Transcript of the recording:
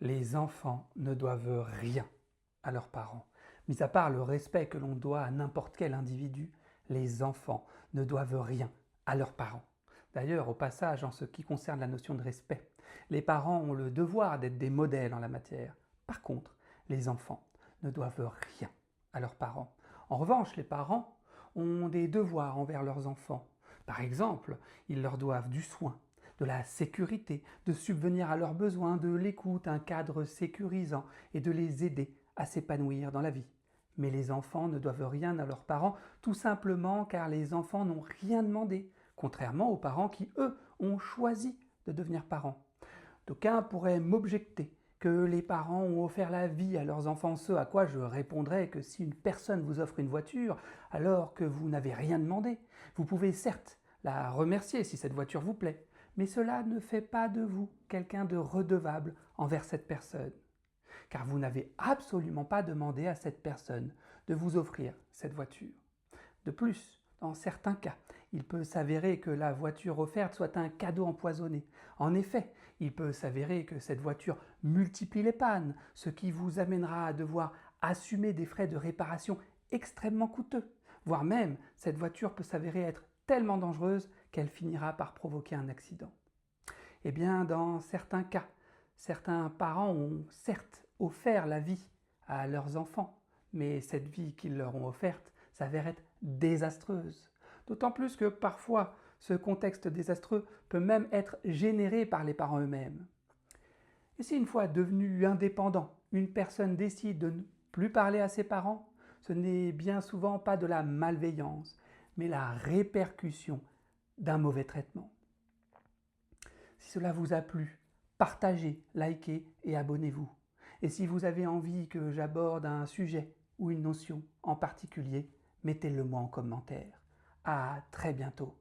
Les enfants ne doivent rien à leurs parents. Mis à part le respect que l'on doit à n'importe quel individu, les enfants ne doivent rien à leurs parents. D'ailleurs, au passage, en ce qui concerne la notion de respect, les parents ont le devoir d'être des modèles en la matière. Par contre, les enfants ne doivent rien à leurs parents. En revanche, les parents ont des devoirs envers leurs enfants. Par exemple, ils leur doivent du soin, de la sécurité, de subvenir à leurs besoins, de l'écoute, un cadre sécurisant et de les aider à s'épanouir dans la vie. Mais les enfants ne doivent rien à leurs parents, tout simplement car les enfants n'ont rien demandé, contrairement aux parents qui, eux, ont choisi de devenir parents. D'aucuns pourraient m'objecter que les parents ont offert la vie à leurs enfants, ce à quoi je répondrais que si une personne vous offre une voiture alors que vous n'avez rien demandé, vous pouvez certes la remercier si cette voiture vous plaît, mais cela ne fait pas de vous quelqu'un de redevable envers cette personne, car vous n'avez absolument pas demandé à cette personne de vous offrir cette voiture. De plus, dans certains cas, il peut s'avérer que la voiture offerte soit un cadeau empoisonné. En effet, il peut s'avérer que cette voiture multiplie les pannes, ce qui vous amènera à devoir assumer des frais de réparation extrêmement coûteux. Voire même, cette voiture peut s'avérer être tellement dangereuse qu'elle finira par provoquer un accident. Eh bien, dans certains cas, certains parents ont certes offert la vie à leurs enfants, mais cette vie qu'ils leur ont offerte s'avère être désastreuse. D'autant plus que parfois, ce contexte désastreux peut même être généré par les parents eux-mêmes. Et si une fois devenu indépendant, une personne décide de ne plus parler à ses parents, ce n'est bien souvent pas de la malveillance, mais la répercussion d'un mauvais traitement. Si cela vous a plu, partagez, likez et abonnez-vous. Et si vous avez envie que j'aborde un sujet ou une notion en particulier, mettez-le moi en commentaire. À très bientôt.